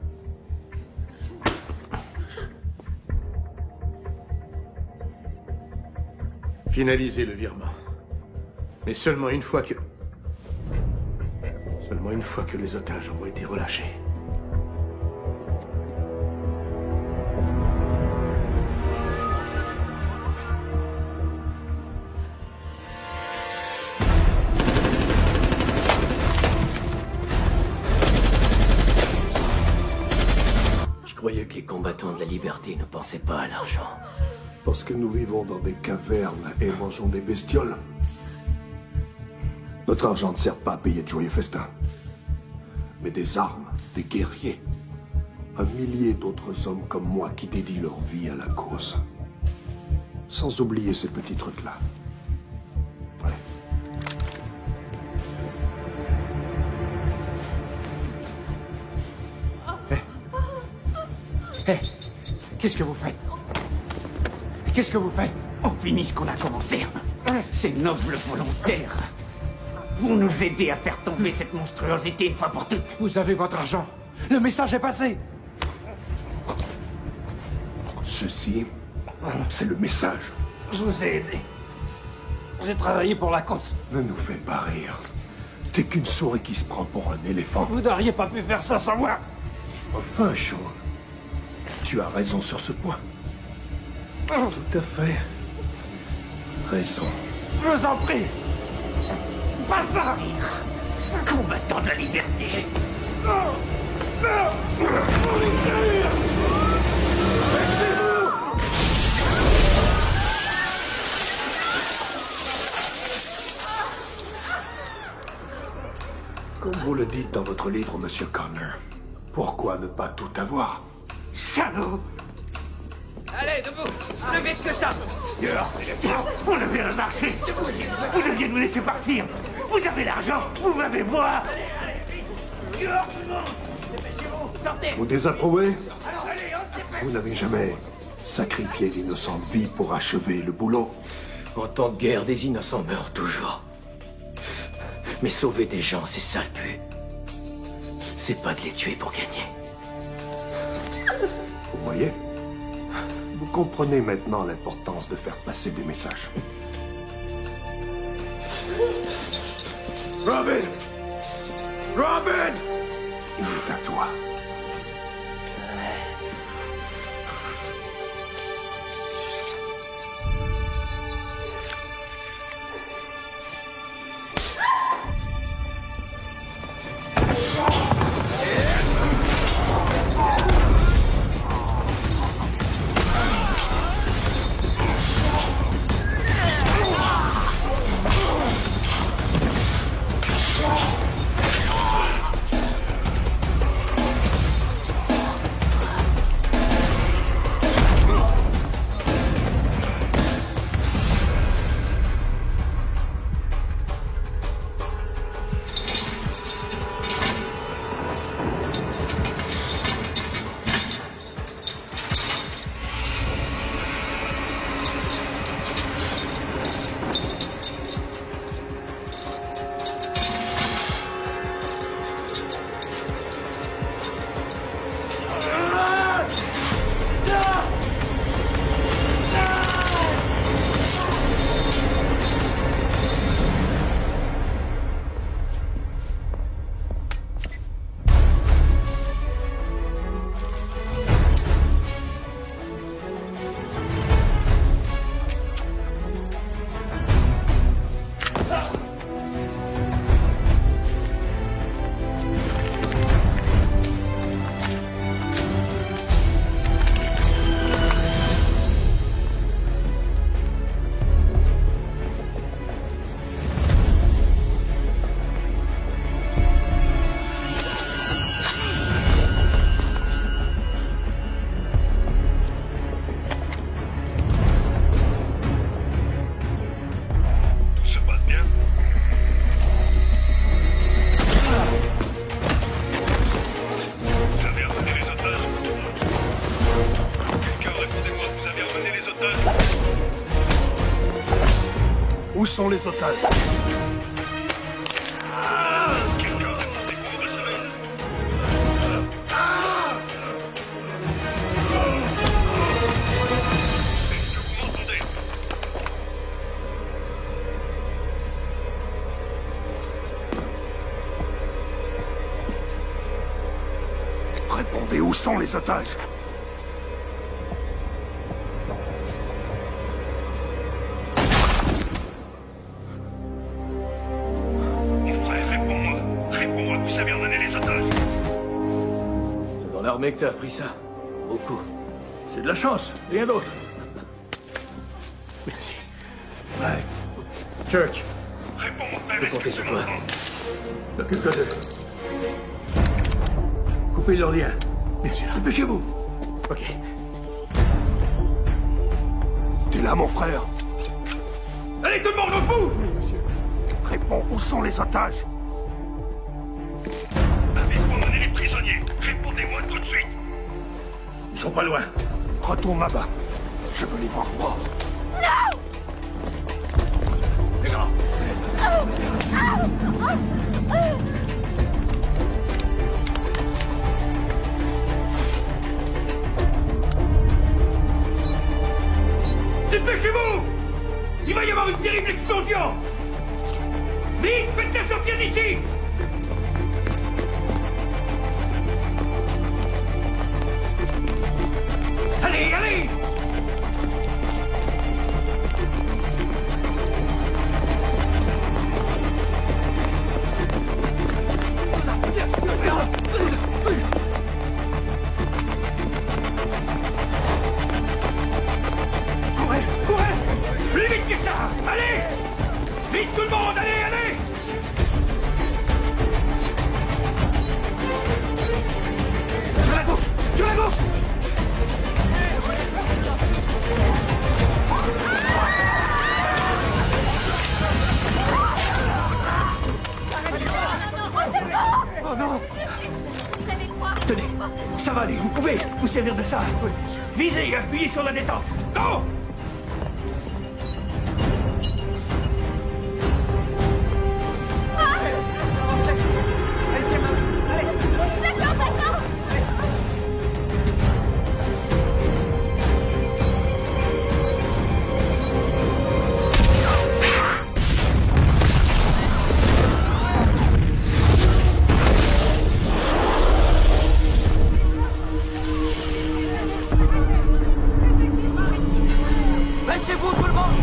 Speaker 3: Finalisez le virement. Mais seulement une fois que les otages auront été relâchés.
Speaker 1: Je croyais que les combattants de la liberté ne pensaient pas à l'argent.
Speaker 13: Parce que nous vivons dans des cavernes et mangeons des bestioles. Notre argent ne sert pas à payer de joyeux festins. Mais des armes, des guerriers. Un millier d'autres hommes comme moi qui dédient leur vie à la cause. Sans oublier ces petits trucs-là. Allez.
Speaker 8: Hé, qu'est-ce que vous faites? Qu'est-ce que vous faites?
Speaker 14: On finit ce qu'on a commencé. Ces nobles volontaires vont nous aider à faire tomber cette monstruosité une fois pour toutes.
Speaker 10: Vous avez votre argent. Le message est passé.
Speaker 13: Ceci, c'est le message.
Speaker 10: Je vous ai aidé. J'ai travaillé pour la cause.
Speaker 13: Ne nous fais pas rire. T'es qu'une souris qui se prend pour un éléphant.
Speaker 10: Vous n'auriez pas pu faire ça sans moi.
Speaker 13: Enfin, Sean, tu as raison sur ce point. Tout à fait. Raison.
Speaker 10: Je vous en prie. Pas ça.
Speaker 14: Combattant de la liberté.
Speaker 13: Comme vous le dites dans votre livre, Monsieur Connor, pourquoi ne pas tout avoir?
Speaker 14: Salaud!
Speaker 4: Allez, debout! Plus vite que ça!
Speaker 14: On avait un marché! Vous deviez nous laisser partir! Vous avez l'argent! Vous m'avez moi!
Speaker 13: Vous désapprouvez? Vous n'avez jamais sacrifié d'innocentes vies pour achever le boulot?
Speaker 1: En temps de guerre, des innocents meurent toujours. Mais sauver des gens, c'est ça le but. C'est pas de les tuer pour gagner.
Speaker 13: Vous voyez? Vous comprenez maintenant l'importance de faire passer des messages.
Speaker 3: Robin! Robin!
Speaker 13: Il est à toi. Où sont les otages? Répondez, où sont les otages?
Speaker 5: Mon frère, réponds-moi. Réponds-moi, vous savez emmener les otages.
Speaker 7: C'est dans l'armée que t'as appris ça. Beaucoup. C'est de la chance, rien d'autre.
Speaker 5: Merci.
Speaker 7: Ouais. Church,
Speaker 5: Réponds-moi,
Speaker 7: je peux compter sur toi. Occupe-toi d'eux. Coupez leur lien.
Speaker 5: Bien sûr.
Speaker 7: Dépêchez-vous. Ok.
Speaker 13: T'es là, mon frère?
Speaker 5: Allez, tout le monde, au bout!
Speaker 13: Oui, monsieur. Réponds, où sont les otages?
Speaker 5: Avez-vous emmené les prisonniers? Répondez-moi tout de suite.
Speaker 7: Ils sont pas loin.
Speaker 13: Retourne là-bas. Je veux les voir morts.
Speaker 7: Les gars.
Speaker 5: Dépêchez-vous! Il va y avoir une terrible explosion! Vite, faites-la sortir d'ici! Allez, allez!
Speaker 13: Courez! Courez!
Speaker 5: Plus vite que ça! Allez! Vite tout le monde! Allez, allez!
Speaker 13: Sur la gauche! Sur la gauche!
Speaker 5: Oh non! Tenez, ça va aller, vous pouvez vous servir de ça. Visez et appuyez sur la détente. Go!
Speaker 1: Baissez-vous tout le monde!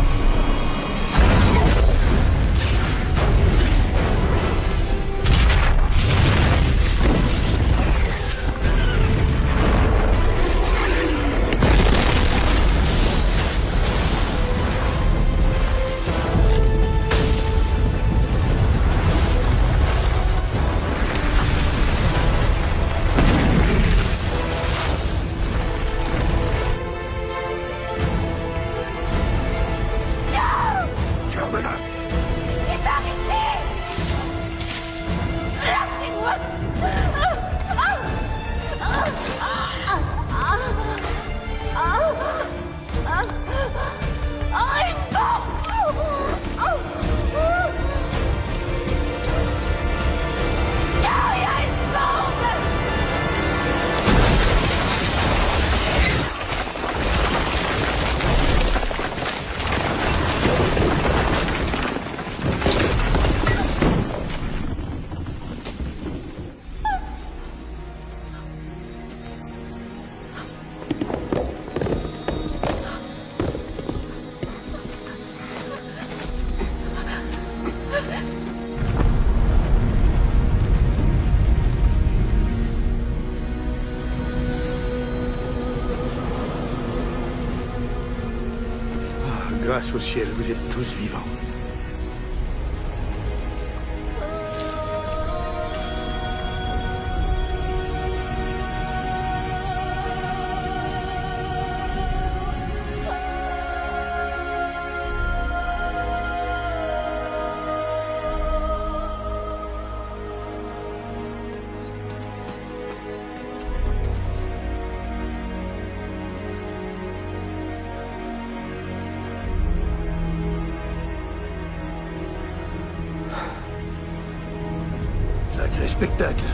Speaker 13: Ferme-la!
Speaker 12: Il va arrêter! Lâchez-moi! Une bombe! Il y a une bombe!
Speaker 3: Grâce au ciel, vous êtes tous vivants.
Speaker 5: spectacle.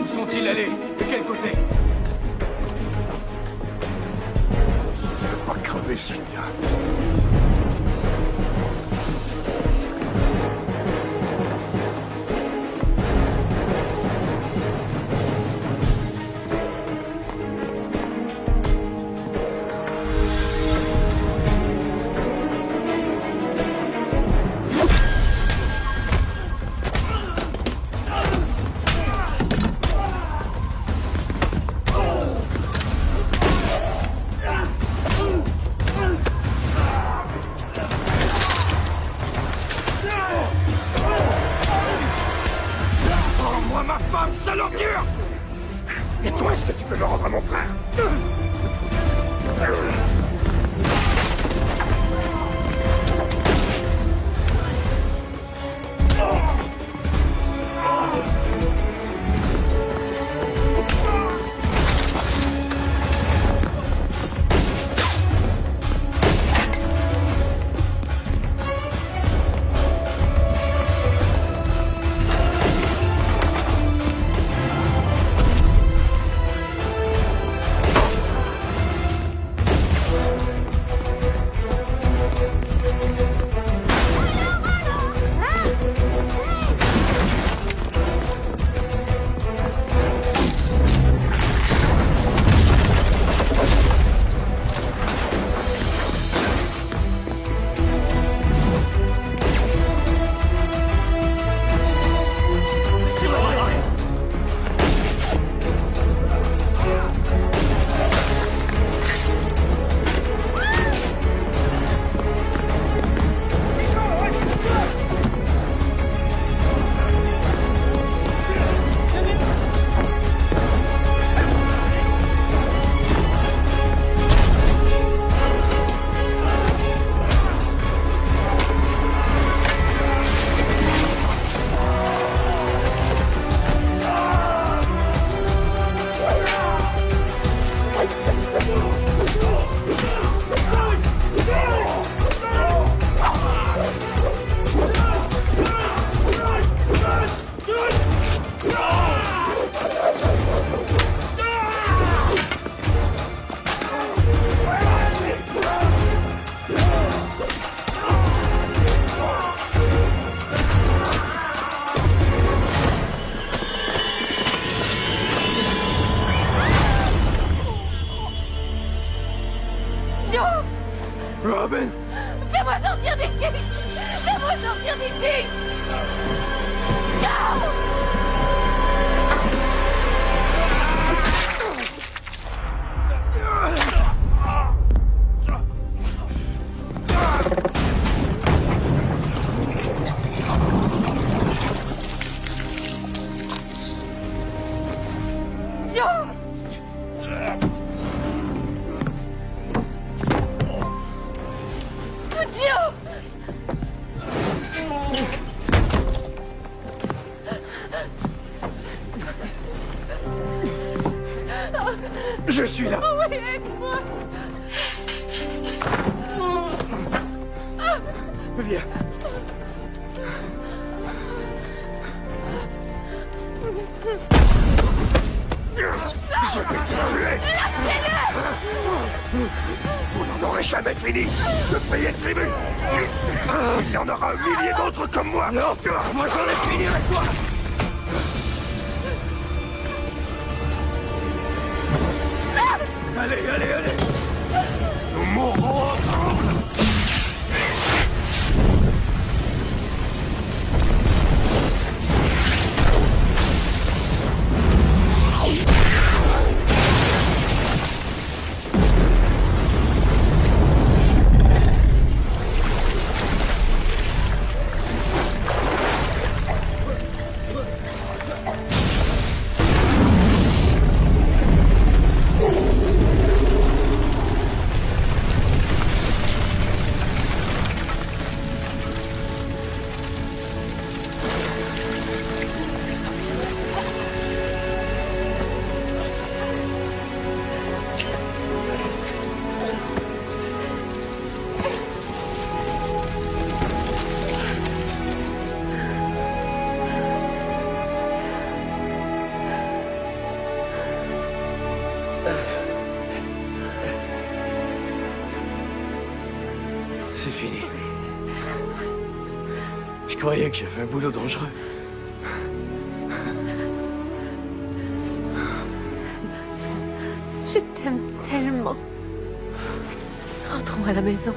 Speaker 7: Où sont-ils allés? De quel côté?
Speaker 13: Il ne veut pas crever, celui-là.
Speaker 1: Rends-moi ma femme, sale ordure!
Speaker 13: Et toi, est-ce que tu peux le rendre à mon frère?
Speaker 1: Robin!
Speaker 2: Fais-moi sortir d'ici! Fais-moi sortir d'ici! Ciao! Joe! Joe!
Speaker 1: Je suis là!
Speaker 2: Oui, aide-moi!
Speaker 1: Viens!
Speaker 13: Je vais te tuer! Vous n'en aurez jamais fini de payer le tribut! Il y en aura 1 millier d'autres comme moi!
Speaker 1: Non! Moi j'en ai fini avec toi! Allez, allez, allez! Nous mourrons ensemble!
Speaker 7: croyais que j'ai fait un boulot dangereux.
Speaker 2: Je t'aime tellement. Rentrons à la maison.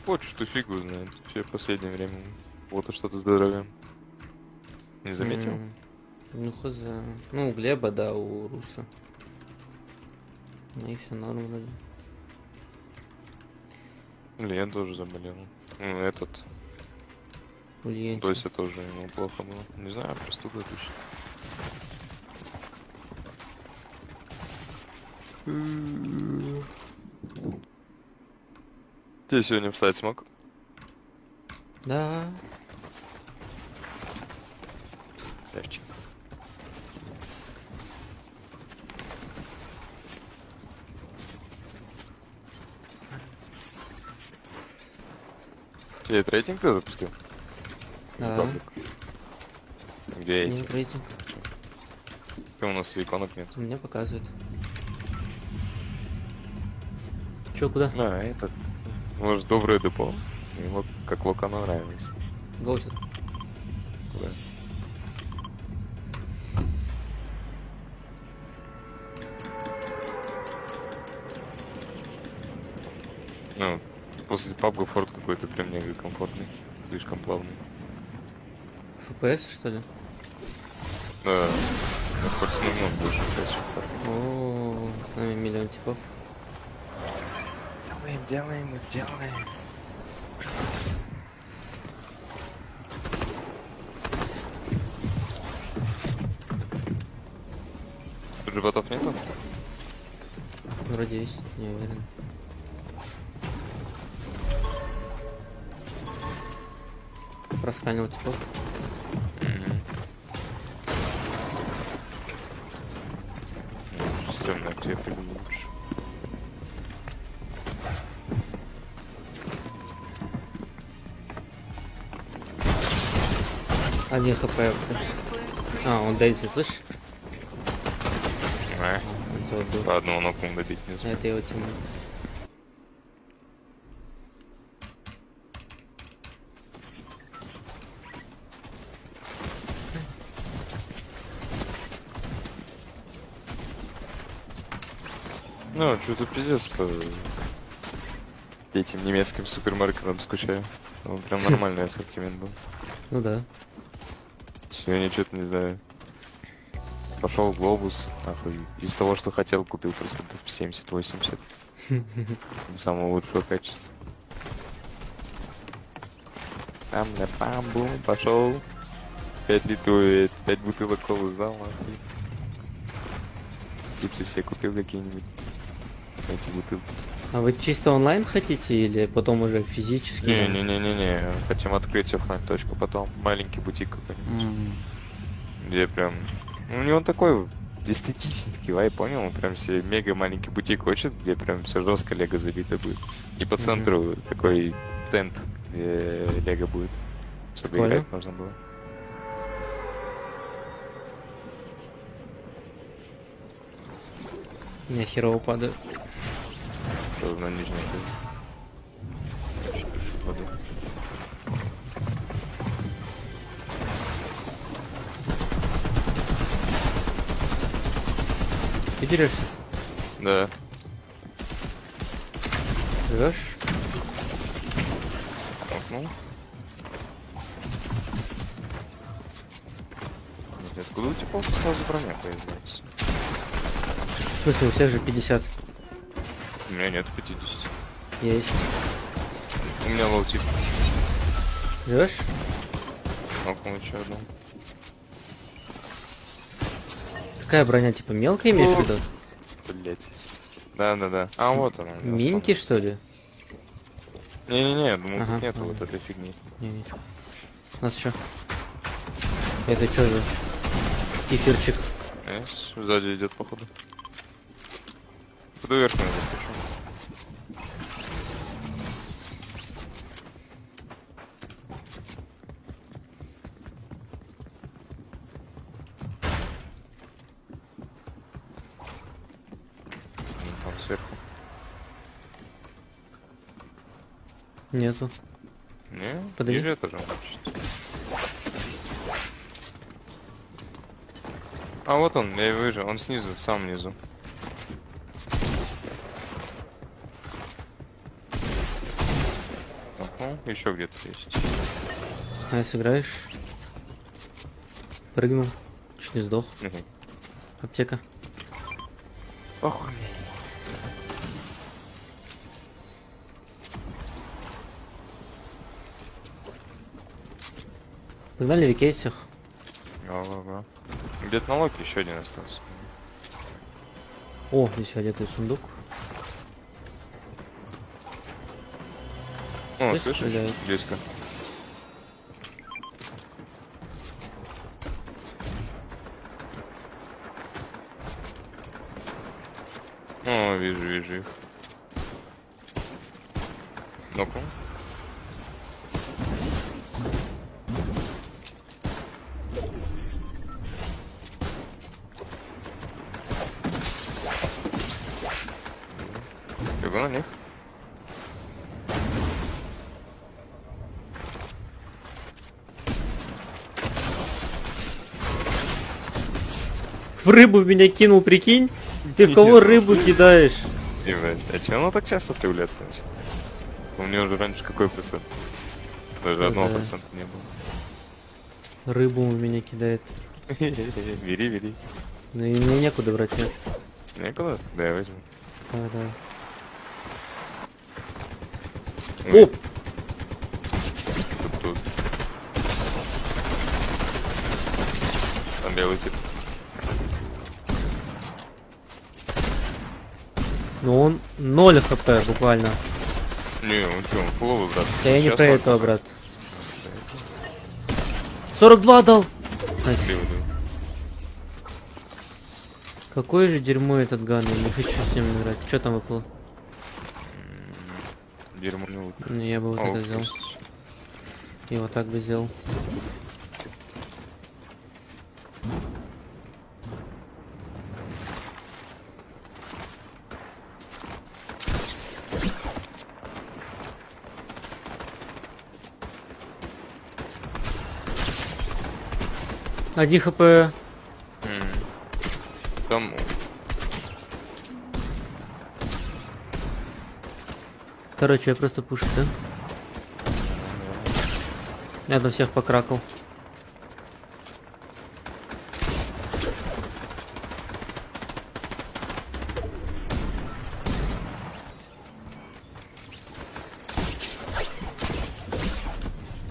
Speaker 15: Вот что-то фигу знает. Все в последнее время. Вот и что-то здоровье. Не заметил?
Speaker 16: Ну хз. Ну, у Глеба, да, у Руса. Ну и все норм вроде.
Speaker 15: Лен тоже заболел. Ну, этот. Дося тоже ему плохо было. Не знаю, простуда точно. Ты сегодня встать смог?
Speaker 16: Да.
Speaker 15: Красавчик. Ты этот рейтинг ты запустил?
Speaker 16: Да.
Speaker 15: Паблик. Где эти?
Speaker 16: Нет рейтинг.
Speaker 15: У нас иконок нет.
Speaker 16: Мне показывает. Чё, куда?
Speaker 15: А, этот. Может, доброе депо. Ему как Локану нравилось.
Speaker 16: Гоутит.
Speaker 15: Куда? Ну, после пабга форт какой-то прям мега комфортный. Слишком плавный.
Speaker 16: ФПС, что ли?
Speaker 15: Да. На форте намного больше, кстати.
Speaker 16: О, с нами миллион типов.
Speaker 15: Делаем. Тут же ботов нету?
Speaker 16: Вроде есть, не уверен. Просканил типов.
Speaker 15: Стремно, где я приду лучше.
Speaker 16: Один хп. А, он дается, слышишь?
Speaker 15: Ладно, он окном добить не смог.
Speaker 16: Это его тема.
Speaker 15: Ну, что-то пиздец по этим немецким супермаркетам скучаю. Он прям нормальный ассортимент был.
Speaker 16: Ну да.
Speaker 15: Сегодня что-то не знаю. Пошел в Глобус, нахуй. Из того, что хотел, купил процентов 70-80. Самого лучшего качества. Там на памбу пошел. 5 литров, 5 бутылок колы сдал, нахуй. Чипсы себе купил какие-нибудь. Эти бутылки.
Speaker 16: А вы чисто онлайн хотите или потом уже физически?
Speaker 15: Не. Хотим открыть оффлайн точку потом. Маленький бутик какой-нибудь. Где прям... У него такой эстетический вайб, понял? Он прям себе мега маленький бутик хочет, где прям все жестко лего забито будет. И по центру такой тент, где лего будет. Чтобы играть можно было.
Speaker 16: Я херово падаю.
Speaker 15: Что на нижнем воду.
Speaker 16: Ты дерешься?
Speaker 15: Да.
Speaker 16: Живешь?
Speaker 15: Толкнул. Откуда у тебя сразу броня появляется?
Speaker 16: В смысле, у всех же 50.
Speaker 15: У меня нет 50.
Speaker 16: Есть.
Speaker 15: У меня лоу-тип.
Speaker 16: Живешь?
Speaker 15: Толкнул еще одну.
Speaker 16: Какая броня, типа мелкая имеешь в виду?
Speaker 15: Блять. Да. А вот она.
Speaker 16: Минки, что ли?
Speaker 15: Не, думаю, тут нету вот этой фигни.
Speaker 16: Не. У нас что? Это что за эфирчик?
Speaker 15: Сзади идет, походу. Куда вверх надо запишу. Там сверху.
Speaker 16: Нету.
Speaker 15: Не?
Speaker 16: Подойди.
Speaker 15: Ниже этажом, значит. А вот он, я его вижу, он снизу, в самом низу. Еще где-то есть.
Speaker 16: А если сыграешь? Прыгнул. Чуть не сдох. Аптека.
Speaker 15: Ох.
Speaker 16: Погнали викей всех.
Speaker 15: Ага. Где-то на локе еще один остался.
Speaker 16: О, здесь одетый сундук.
Speaker 15: О,
Speaker 16: Кто
Speaker 15: слышишь?
Speaker 16: стреляет?
Speaker 15: Близко. О, вижу их. Ну-ка. Бегу на них.
Speaker 16: В рыбу в меня кинул, прикинь? Ты в кого рыбу кидаешь?
Speaker 15: Ебать, а че оно так часто появляется? У меня уже раньше какой процент? Даже 1% не было.
Speaker 16: Рыбу в меня кидает.
Speaker 15: Бери.
Speaker 16: Ну и мне некуда брать, нет?
Speaker 15: Некуда? Да, я возьму.
Speaker 16: Да. Оп!
Speaker 15: Тут. Там белый тип.
Speaker 16: Ну он 0 хп буквально.
Speaker 15: Не, он что, он фуловый, брат.
Speaker 16: Да я не
Speaker 15: Сейчас
Speaker 16: про
Speaker 15: он-
Speaker 16: этого, брат. 42 дал! Найс.
Speaker 15: Белый.
Speaker 16: Какое же дерьмо этот ган, я не хочу с ним играть. Что там выпало?
Speaker 15: Дерьмо не лут.
Speaker 16: Ну, я бы вот это взял. И вот так бы сделал. Один хп.
Speaker 15: Там...
Speaker 16: Короче, я просто пушу, да? Я до всех покракал.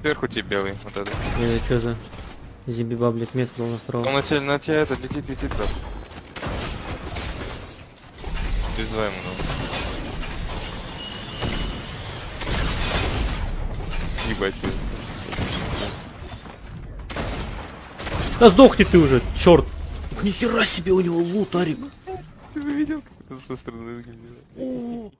Speaker 15: Сверху тебе белый, вот это.
Speaker 16: Что за зиби-баблик мест был на втором?
Speaker 15: Он на тебя это летит, брат. Без два ему надо. Ебать,
Speaker 16: Да сдохни ты уже, черт! Нихера себе у него лут, Арик!
Speaker 15: Ты бы видел, как это со стороны выглядит?